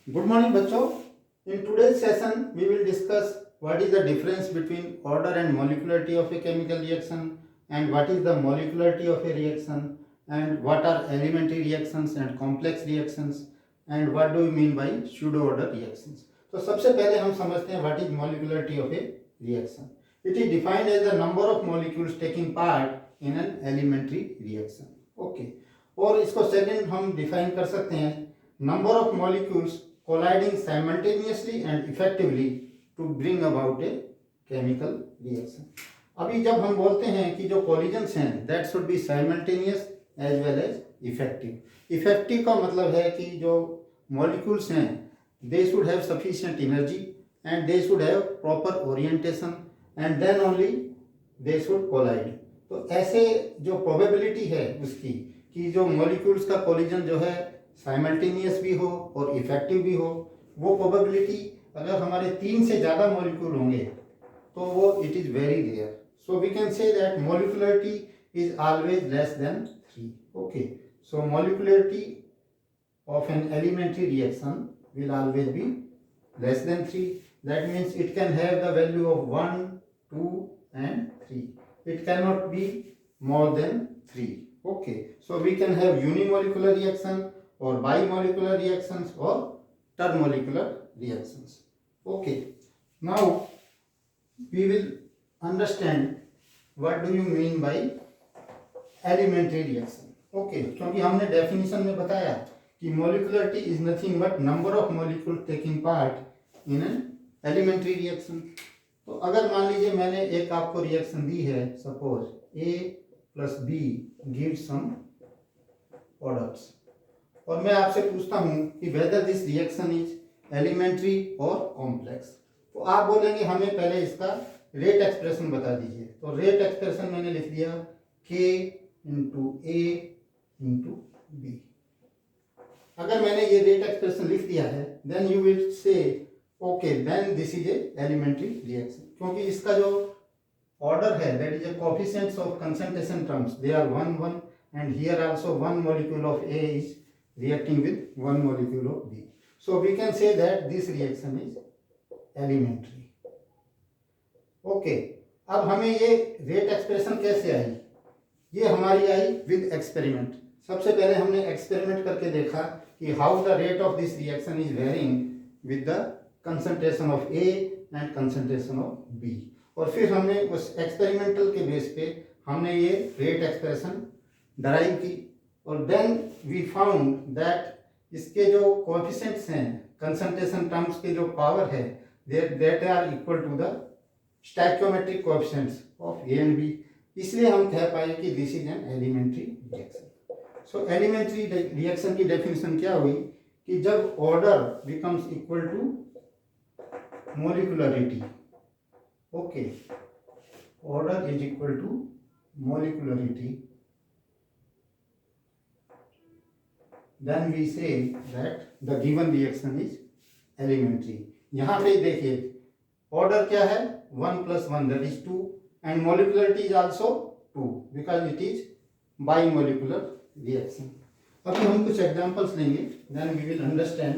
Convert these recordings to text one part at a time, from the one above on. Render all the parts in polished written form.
Good morning, बच्चों. In today's session, we will discuss what is the difference between order and molecularity of a chemical reaction, and what is the molecularity of a reaction, and what are elementary reactions and complex reactions, and what do we mean by pseudo order reactions. तो सबसे पहले हम समझते हैं what is molecularity of a reaction. It is defined as the number of molecules taking part in an elementary reaction. Okay. और इसको second हम define कर सकते हैं number of molecules colliding simultaneously and effectively to bring about a chemical reaction. अभी जब हम बोलते हैं कि जो collisions हैं that should be simultaneous as well as effective. Effective का मतलब है कि जो molecules हैं they should have sufficient energy and they should have proper orientation and then only they should collide. तो ऐसे जो probability है उसकी कि जो molecules का collision जो है साइमल्टेनियस भी हो और इफेक्टिव भी हो, वो प्रोबेबिलिटी अगर हमारे 3 से ज़्यादा मॉलिक्यूल होंगे तो वो it is very rare. So we can say that molecularity is always less than 3. Okay, so molecularity of an elementary reaction will always be less than 3. That means it can have the value of 1, 2 and 3. It can not be more than 3. Okay, so we can have unimolecular reaction or bimolecular reactions or termolecular reactions. Okay, now we will understand what do you mean by elementary reaction. Okay, क्योंकि हमने definition में बताया कि molecularity is nothing but number of molecules taking part in an elementary reaction. तो अगर मान लीजिए मैंने एक आपको रिएक्शन दी है, suppose A plus B gives some products, और मैं आपसे पूछता हूं कि whether this reaction is elementary और कॉम्प्लेक्स, तो आप बोलेंगे हमें पहले इसका रेट एक्सप्रेशन बता दीजिए. तो रेट एक्सप्रेशन मैंने लिख दिया K into A into B. अगर मैंने ये रेट एक्सप्रेशन लिख दिया है then you will say okay then this is a elementary reaction, क्योंकि इसका जो ऑर्डर है that is a coefficients of concentration terms they are 1 1 and here also 1 molecule of A is reacting with 1 molecule of B. So we can say that this reaction is elementary. Okay, अब हमें ये rate expression कैसे आई? ये हमारी आई with experiment. सबसे पहले हमने experiment करके देखा कि how the rate of this reaction is varying with the concentration of A and concentration of B. और फिर हमने उस एक्सपेरिमेंटल के बेस पे हमने ये रेट एक्सप्रेशन डराइव की, और देन वी फाउंड दैट इसके जो कोएफिशिएंट्स हैं कंसंट्रेशन टर्म्स के जो पावर है that are equal to the stoichiometric coefficients of A and B. इसलिए हम कह पाए कि this is an elementary reaction. So elementary reaction की डेफिनेशन क्या हुई कि जब order becomes equal to molecularity. Okay, order is equal to molecularity, then we say that the given reaction is elementary. यहाँ पे देखिए ऑर्डर क्या है 1 plus 1 that is 2 and molecularity is also 2 because it is bimolecular reaction. अभी हम कुछ examples लेंगे then we will understand.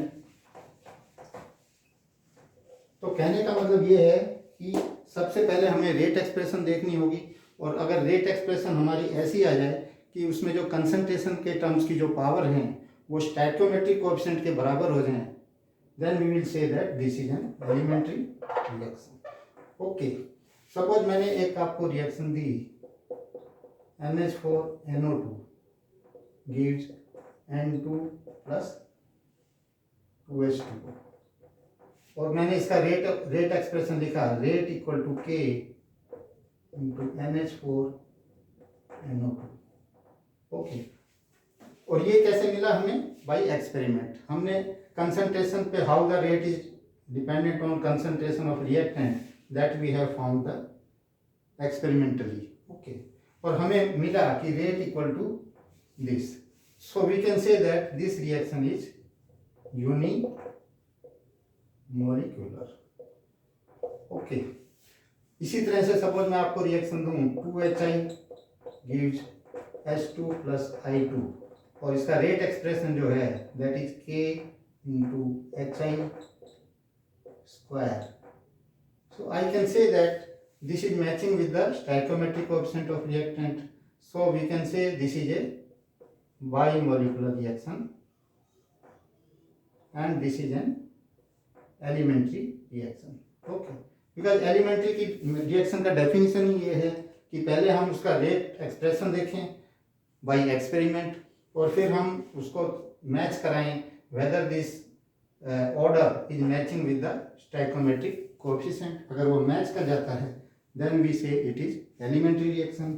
तो कहने का मतलब ये है कि सबसे पहले हमें रेट एक्सप्रेशन देखनी होगी, और अगर रेट एक्सप्रेशन हमारी ऐसी आ जाए कि उसमें जो कंसंट्रेशन के टर्म्स की जो पावर हैं वो स्टैक्योमेट्रिक कोएफिशिएंट के बराबर हो जाएं, then we will say that this is an elementary reaction. Okay, suppose मैंने एक आपको रिएक्शन दी NH4NO2 gives N2 plus 2H2, और मैंने इसका रेट एक्सप्रेशन लिखा rate equal to K into NH4NO2. Okay, और ये कैसे मिला हमें? By experiment. हमने कंसंट्रेशन पे how the rate is dependent on concentration of reactant that we have found the experimentally. Okay, और हमें मिला कि rate equal to this. So we can say that this reaction is unimolecular. Okay, इसी तरह से suppose मैं आपको reaction दूं 2HI gives H2 plus I2, और इसका रेट एक्सप्रेशन जो है that is K into Hi square. So I can say that this is matching with the stoichiometric coefficient of reactant. So we can say this is a bimolecular reaction and this is an elementary reaction. Okay, because elementary की reaction का definition ही ये है कि पहले हम उसका rate expression देखें बाय एक्सपेरिमेंट और फिर हम उसको मैच कराएं whether this order is matching with the stoichiometric coefficient. अगर वो मैच कर जाता है then we say it is elementary reaction.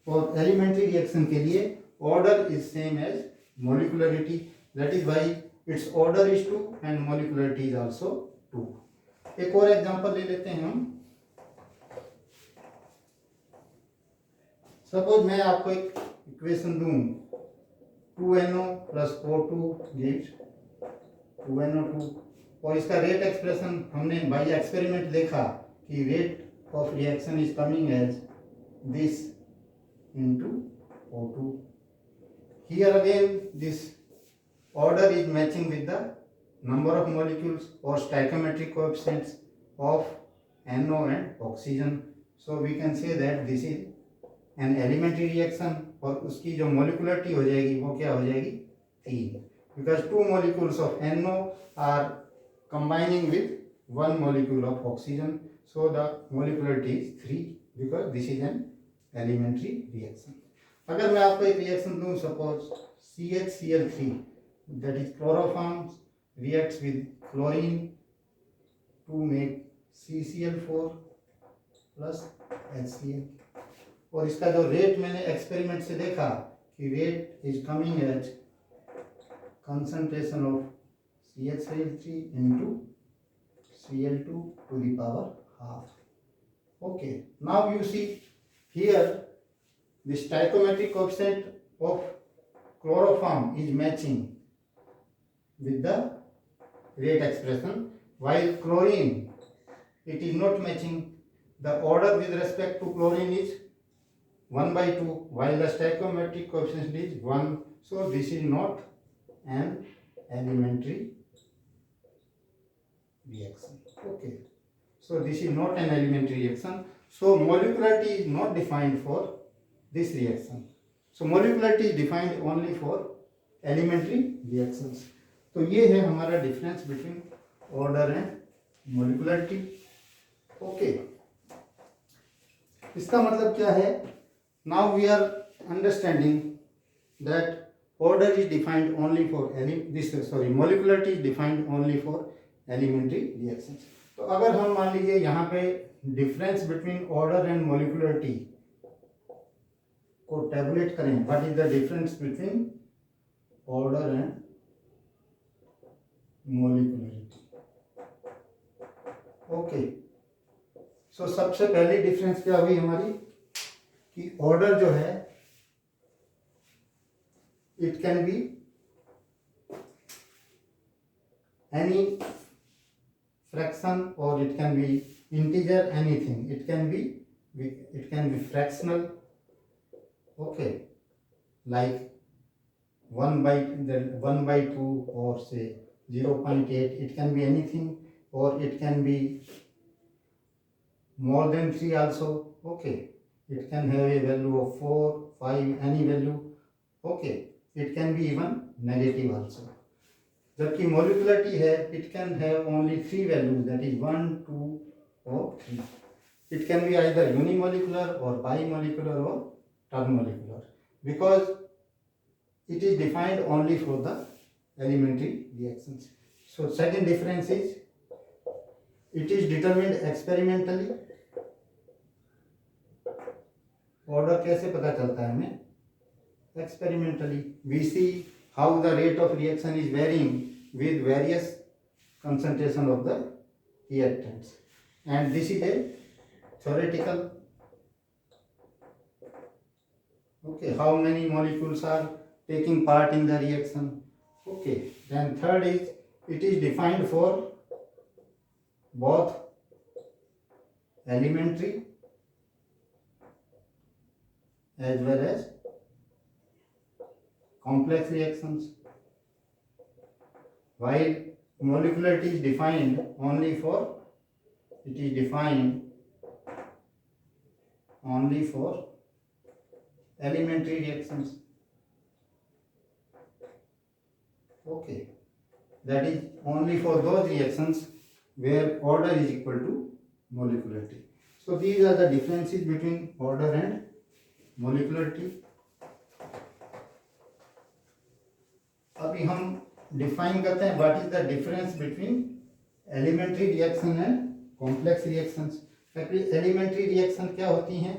और एलिमेंट्री रिएक्शन के लिए order is same as molecularity, that is why its order is 2 and molecularity is also 2. एक और एग्जांपल ले लेते हैं हम. सपोज मैं आपको एक इक्वेशन दूं 2NO plus O2 gives 2NO2 और इसका रेट एक्सप्रेशन हमने बाय एक्सपेरिमेंट देखा कि rate of reaction is coming as this into O2. Here again this order is matching with the number of molecules or stoichiometric coefficients of NO and oxygen. So we can say that this is an elementary reaction और उसकी जो molecularity हो जाएगी वो क्या हो जाएगी 3, because 2 molecules of NO are combining with 1 molecule of oxygen. So the molecularity is 3 because this is an elementary reaction. अगर मैं आपको एक रिएक्शन दूं suppose CHCl3 that is chloroform reacts with chlorine to make CCl4 plus HCl और इसका जो rate मैंने experiment से देखा कि rate is coming as concentration of CHCl3 into Cl2 to the power half. Okay, now you see here the stoichiometric coefficient of chloroform is matching with the rate expression, while chlorine it is not matching. The order with respect to chlorine is 1/2 while the stoichiometric coefficient is 1. So this is not an elementary reaction. Okay, so this is not an elementary reaction. So molecularity is not defined for this reaction. So molecularity is defined only for elementary reactions. तो ये है हमारा difference between order and molecularity. Okay, इसका मतलब क्या है? Now we are understanding that order is defined only for molecularity is defined only for elementary reactions. तो अगर हम मान लीजिए यहाँ पे difference between order and molecularity को टेबुलेट करें, what is the difference between order and molecularity. Okay, so सबसे पहली डिफरेंस क्या हुई हमारी कि ऑर्डर जो है it can be any fraction or it can be integer, anything. It can be fractional. Okay, like 1/2 or say 0.8. It can be anything or it can be more than 3 also. Okay, it can have a value of 4, 5, any value. Okay, it can be even negative also. जबकि molecularity है it can have only 3 values, that is 1, 2 or 3. It can be either unimolecular or bimolecular or termolecular because it is defined only for the elementary reactions. So second difference is it is determined experimentally. Order कैसे पता चलता है हमें? Experimentally we see how the rate of reaction is varying with various concentration of the reactants, and this is a theoretical. Okay, how many molecules are taking part in the reaction. Okay, then third is it is defined for both elementary as well as complex reactions, while molecularity is defined only for, it is defined only for elementary reactions. Okay, that is only for those reactions where order is equal to molecularity. So these are the differences between order and molecularity. अभी हम define करते हैं what is the difference between elementary reaction and complex reactions. Elementary reaction क्या होती हैं?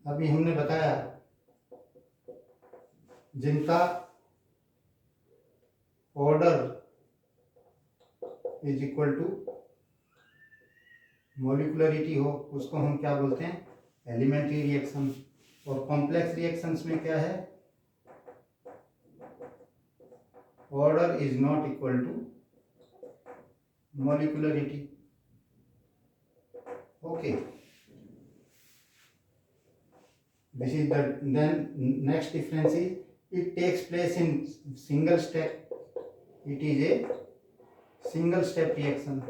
अभी हमने बताया जिनका order is equal to molecularity हो, उसको हम क्या बोलते हैं? Elementary reaction. और कॉम्प्लेक्स रिएक्शंस में क्या है? order is not equal to molecularity. Okay, this is the, then next difference is it takes place in single step. It is a single step reaction,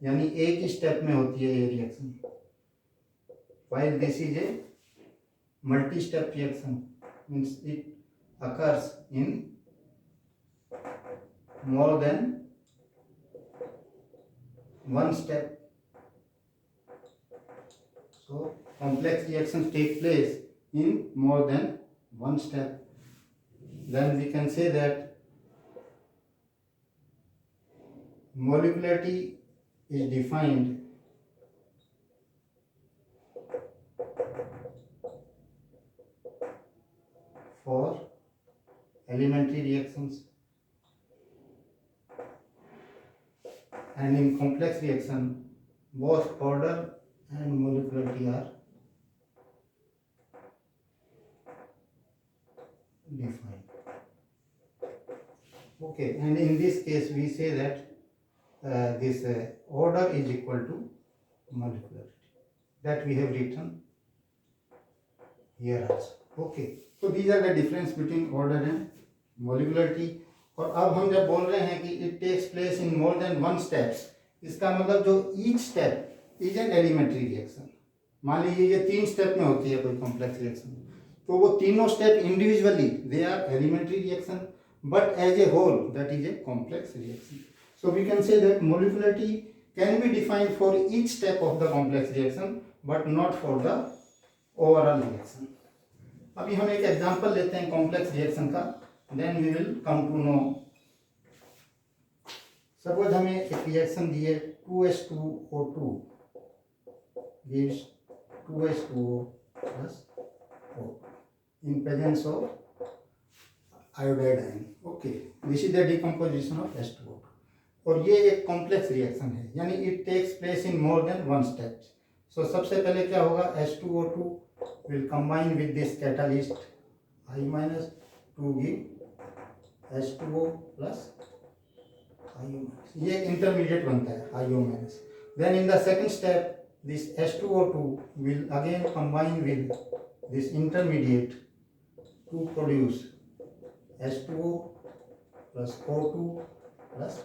यानी एक ही स्टेप में होती है ये reaction. while this is a multi step reaction, means it occurs in more than one step. So complex reactions take place in more than one step. Then we can say that molecularity is defined for elementary reactions, and in complex reaction both order and molecularity are defined. Okay, and in this case we say that this order is equal to molecularity, that we have written here also. Okay, so these are the difference between order and molecularity. और अब हम जब बोल रहे हैं कि it takes place in more than one steps, इसका मतलब जो each step is an elementary reaction. मान लीजिए ये 3 स्टेप में होती है कोई कॉम्प्लेक्स रिएक्शन, तो वो तीनों step individually they are elementary reaction, but as a whole that is a complex reaction. So we can say that molecularity can be defined for each step of the complex reaction but not for the overall reaction. अभी हम एक example लेते हैं complex reaction का, then we will come to know. Suppose हमें एक reaction दिए 2H2O2 gives 2H2O plus O in presence of iodide ion. Okay, this is the decomposition of H2O2. और ये एक कॉम्प्लेक्स रिएक्शन है, यानी it takes place in more than one step. So सबसे पहले क्या होगा? H2O2 will combine with this catalyst I minus to give H2O plus IO minus. ये एक इंटरमीडिएट बनता है IO minus. Then in the second step this H2O2 will again combine with this intermediate to produce H2O plus O2 plus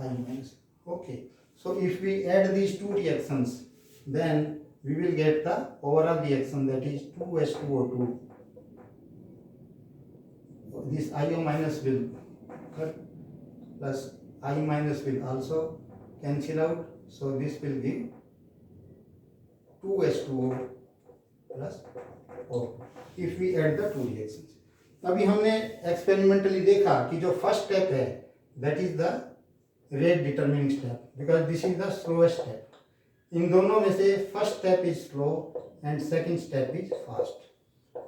I minus. Okay, so if we add these two reactions then we will get the overall reaction, that is 2H2O2. This IO minus will cut plus I minus will also cancel out, so this will give 2H2O plus O if we add the two reactions. अभी हमने experimentally देखा कि जो first step है that is the rate determining step, because this is the slowest step. इन दोनों में से first step is slow and second step is fast.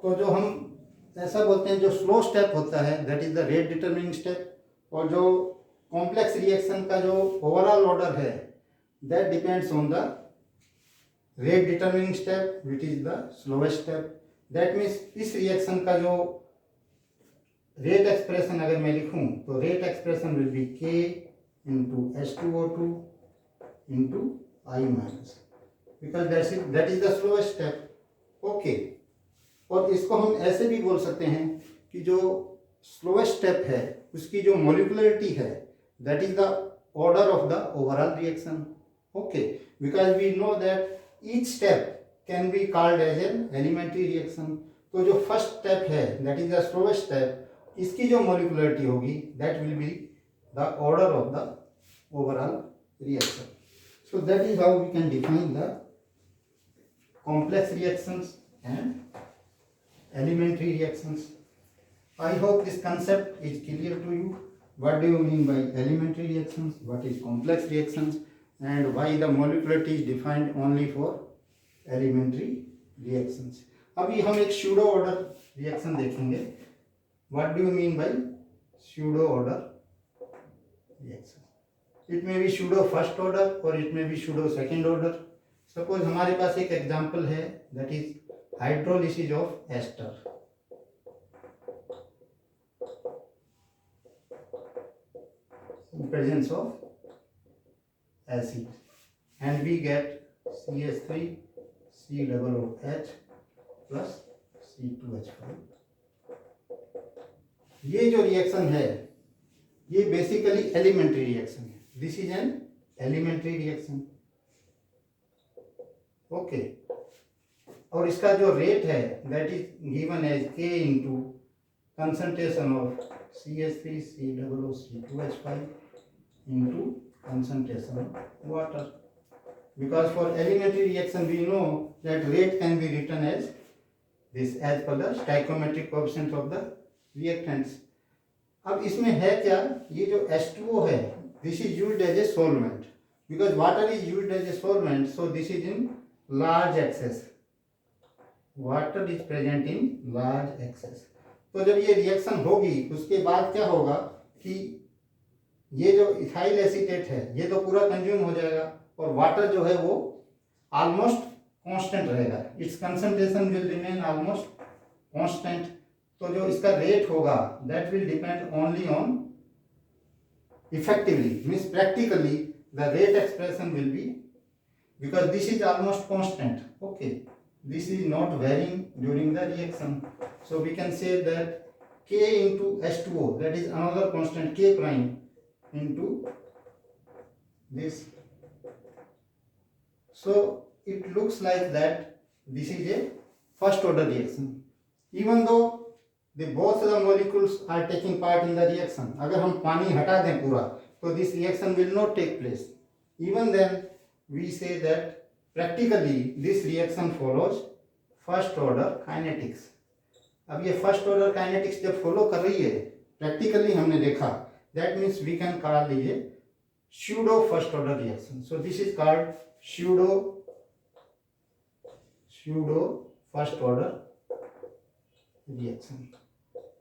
तो जो हम ऐसा बोलते हैं जो स्लो स्टेप होता है that is the rate determining step, और जो कॉम्प्लेक्स रिएक्शन का जो ओवरऑल ऑर्डर है that depends on the rate determining step which is the slowest step. That means इस रिएक्शन का जो रेट एक्सप्रेशन अगर मैं लिखूं तो rate expression will be K into H2O2 into I minus, because that is the slowest step. Okay, और इसको हम ऐसे भी बोल सकते हैं कि जो स्लोएस्ट स्टेप है उसकी जो मोलिकुलरिटी है that is the order of the overall reaction. Okay, because we know that each step can be called as an elementary reaction. तो जो फर्स्ट स्टेप है that is the slowest step, इसकी जो molecularity होगी that will be the order of the overall reaction. So that is how we can define the complex reactions and elementary reactions. I hope this concept is clear to you. What do you mean by elementary reactions, what is complex reactions, and why the molecularity is defined only for elementary reactions. अभी हम एक pseudo order reaction देखेंगे. What do you mean by pseudo order reaction? It may be pseudo first order or it may be pseudo second order. Suppose हमारे पास एक example है that is hydrolysis of ester. In presence of acid and we get CH3 COOH plus C2H5. ये जो reaction है ये basically elementary reaction है. This is an elementary reaction. Okay, और इसका जो रेट है that is given as K into concentration of CH3 COOH2H5 into concentration of water. Because for elementary reaction we know that rate can be written as this as per the stoichiometric coefficient of the reactants. अब इसमें है क्या, ये जो H2O है this is used as a solvent because water is used as a solvent, so this is in large excess. Water is present in large excess. तो जब ये रिएक्शन होगी उसके बाद क्या होगा कि ये जो इथाइल एसीटेट है ये तो पूरा कंज्यूम हो जाएगा और वाटर जो है वो ऑलमोस्ट कांस्टेंट रहेगा. It's concentration will remain almost constant. तो जो इसका रेट होगा that will depend only on effectively means practically the rate expression will be because this is almost constant. Okay, this is not varying during the reaction, so we can say that K into H2O, that is another constant K prime into this. So it looks like that this is a first order reaction even though both the molecules are taking part in the reaction. अगर हम पानी हटा दें पूरा तो this reaction will not take place. Even then we say that practically this reaction follows first order kinetics. अब ये first order kinetics जब follow कर रही है practically हमने देखा that means we can call ये pseudo first order reaction. So this is called pseudo first order reaction.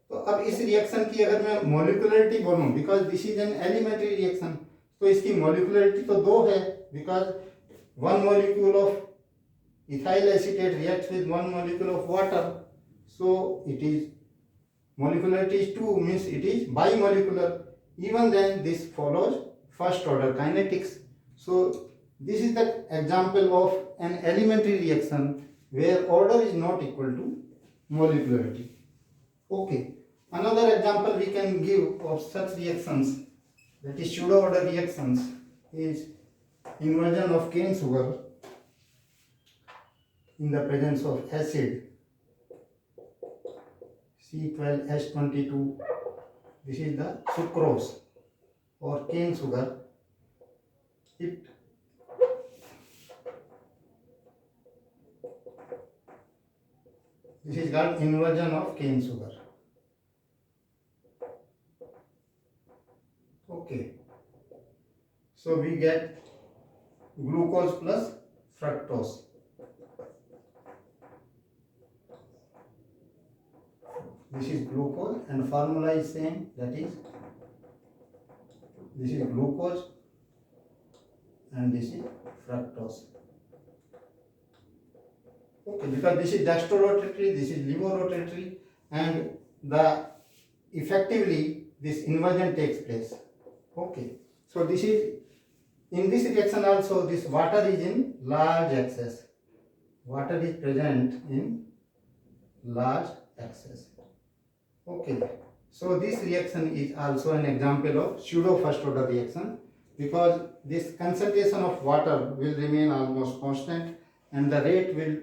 तो अब इस रिएक्शन की अगर मैं मोलिकुलरिटी बोलूं because this is an elementary reaction तो इसकी मोलिकुलरिटी तो दो है because one molecule of ethyl acetate reacts with one molecule of water, so it is molecularity is 2 means it is bimolecular. Even then this follows first order kinetics. So this is the example of an elementary reaction where order is not equal to molecularity. Okay, another example we can give of such reactions that is pseudo order reactions is inversion of cane sugar in the presence of acid C12H22. This is the sucrose or cane sugar. This is called inversion of cane sugar. Okay, so we get glucose plus fructose. This is glucose and formula is same, that is this is glucose and this is fructose. Okay, because this is dextrorotatory, this is levorotatory, and the effectively this inversion takes place. Okay, so this is in this reaction also this water is in large excess. Water is present in large excess. Okay, So this reaction is also an example of pseudo first order reaction, because this concentration of water will remain almost constant and the rate will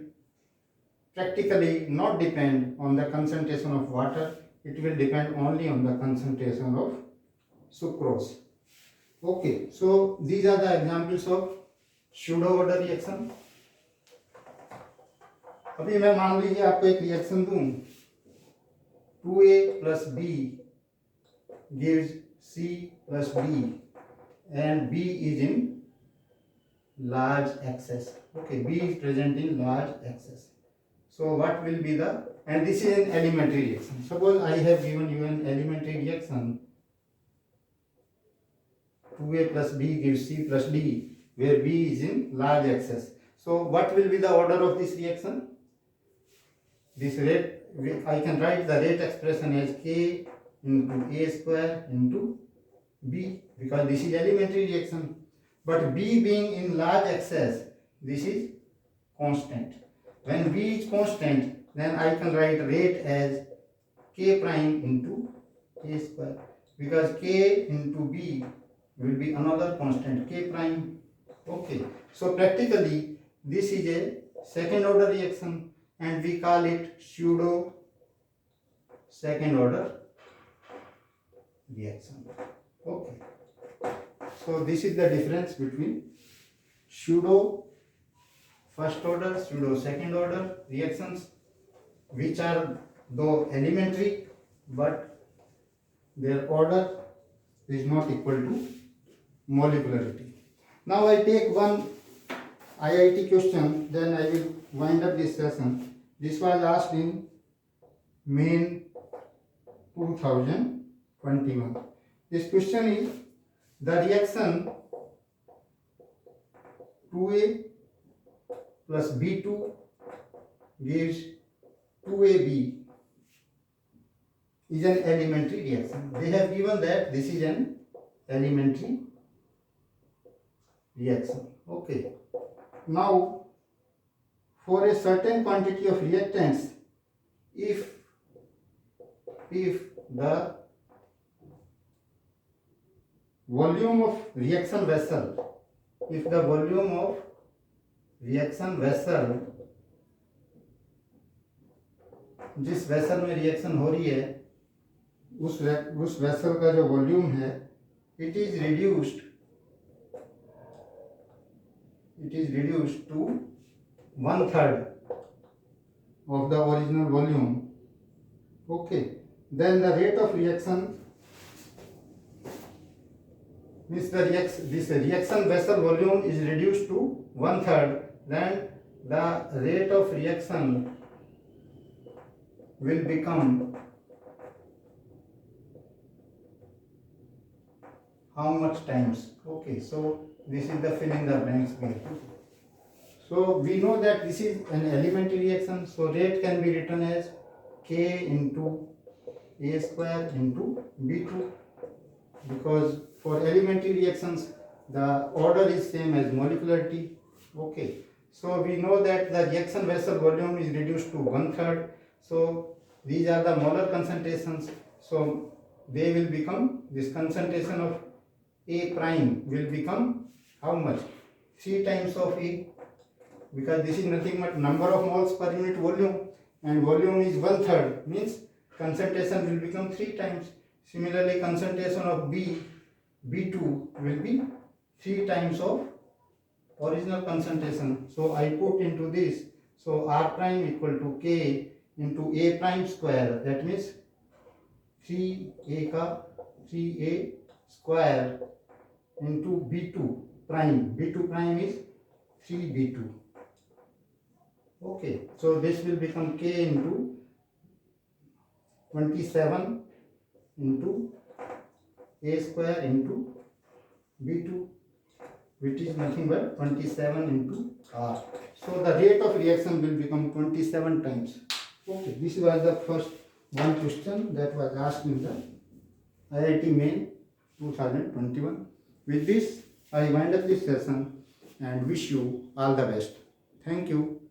practically not depend on the concentration of water, it will depend only on the concentration of sucrose. Okay, so these are the examples of pseudo order reaction. अभी मैं मान लीजिए आपको एक reaction दूं, 2A plus B gives C plus D and B is in large excess. Okay, B is present in large excess. So what will be the, and this is an elementary reaction. Suppose I have given you an elementary reaction, 2A plus B gives C plus D, where B is in large excess. So what will be the order of this reaction? This rate, I can write the rate expression as K into A square into B, because this is elementary reaction. But B being in large excess, this is constant. When B is constant, then I can write rate as K prime into A square, because K into B will be another constant, K prime. Okay, so practically this is a second order reaction and we call it pseudo second order reaction. Okay, so this is the difference between pseudo first order, pseudo second order reactions, which are though elementary but their order is not equal to molecularity. Now I take one IIT question, then I will wind up this session. This was asked in Main 2021. This question is, the reaction 2A plus B2 gives 2AB is an elementary reaction. They have given that this is an elementary reaction. Okay. Now, for a certain quantity of reactants, if the volume of reaction vessel, if the volume of reaction vessel, जिस vessel में reaction हो रही है उस vessel का जो volume है, it is reduced to 1/3 of the original volume. Okay, then the rate of reaction means this reaction vessel volume is reduced to 1/3, then the rate of reaction will become how much times? Okay, so this is the fill in the blanks here. So we know that this is an elementary reaction, so rate can be written as K into A square into B2, because for elementary reactions the order is same as molecularity. Okay, so we know that the reaction vessel volume is reduced to 1/3, so these are the molar concentrations, so they will become, this concentration of A prime will become how much? 3 times of A, because this is nothing but number of moles per unit volume, and volume is 1/3, means concentration will become 3 times. Similarly, concentration of B2 will be 3 times of original concentration. So I put into this, so R prime equal to K into A prime square, that means 3A square into B2 prime. B2 prime is 3B2. Okay, so this will become K into 27 into A square into B2, which is nothing but 27 into R. So the rate of reaction will become 27 times. Okay, this was the first one question that was asked in the IIT Main 2021. With this, I wind up this session and wish you all the best. Thank you.